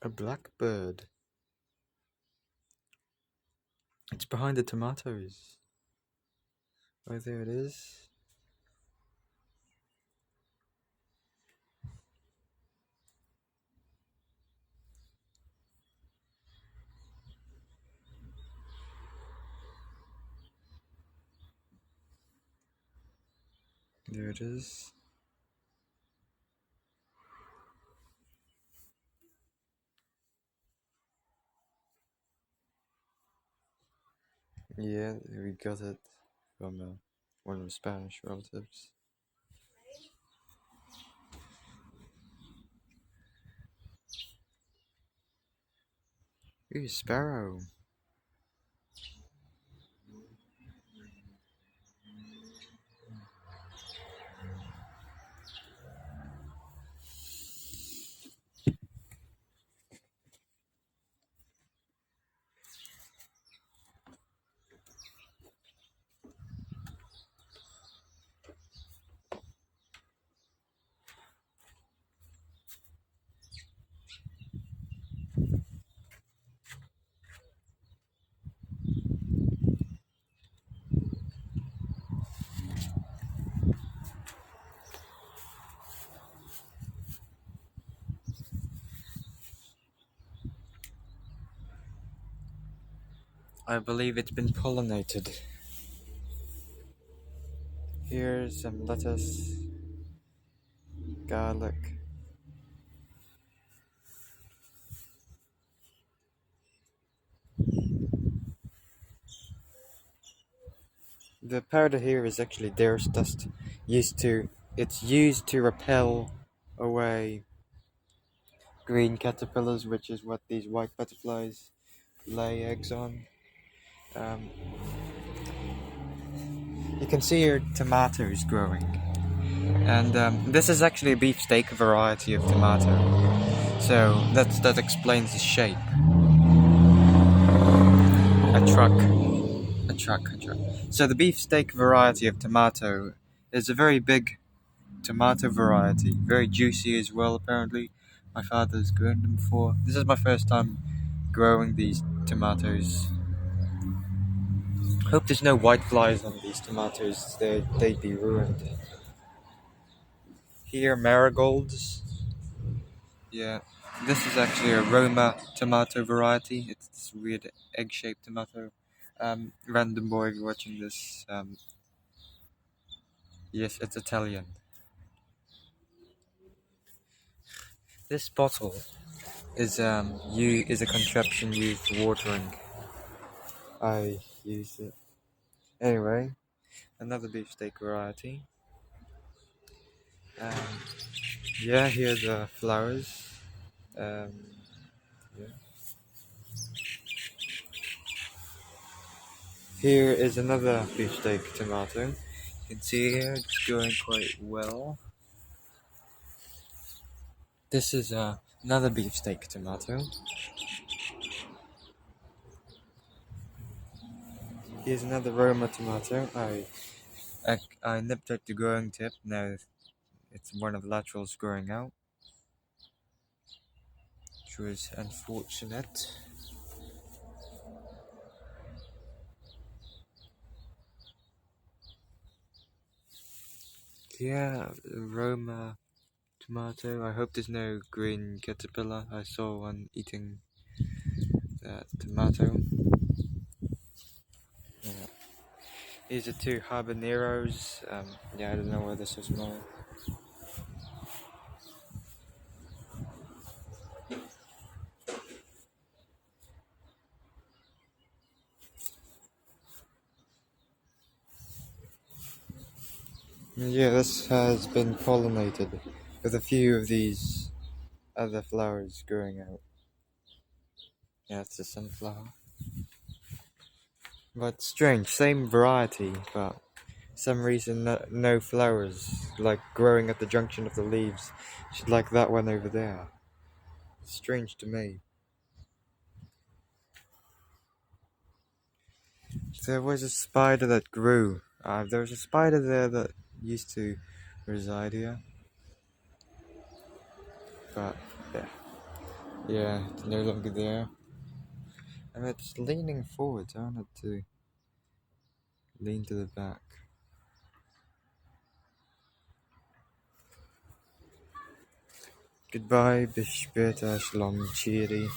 A blackbird. It's behind the tomatoes. Oh, there it is. There it is. Yeah, we got it from one of the Spanish relatives. Ooh, sparrow. I believe it's been pollinated. Here's some lettuce, garlic. The powder here is actually deer's dust. It's used to repel away green caterpillars, which is what these white butterflies lay eggs on. You can see here tomatoes growing, and this is actually a beefsteak variety of tomato, so that explains the shape. A truck. So the beefsteak variety of tomato is a very big tomato variety, very juicy as well. Apparently, my father's grown them before. This is my first time growing these tomatoes. Hope there's no white flies on these tomatoes. They'd be ruined. Here, marigolds. Yeah, this is actually a Roma tomato variety. It's this weird egg-shaped tomato. Random boy watching this. Yes, it's Italian. This bottle is a contraption used for watering. I use it anyway. Another beefsteak variety. Um, yeah, here are the flowers. Um, yeah. Here is another beefsteak tomato. You can see here it's going quite well. This is another beefsteak tomato. Here's another Roma tomato. I nipped out the growing tip. Now it's one of the laterals growing out, which was unfortunate. Yeah, Roma tomato. I hope there's no green caterpillar. I saw one eating that tomato. Yeah. These are two habaneros. Yeah, I don't know why they're so small. Yeah, this has been pollinated with a few of these other flowers growing out. Yeah, it's a sunflower. But strange, same variety, but some reason no flowers, like growing at the junction of the leaves. She'd like that one over there. Strange to me. There was a spider that grew. There was a spider there that used to reside here. But yeah. Yeah, it's no longer there. And it's leaning forward. I want it to lean to the back. Goodbye, bis später, Shalom Chiri.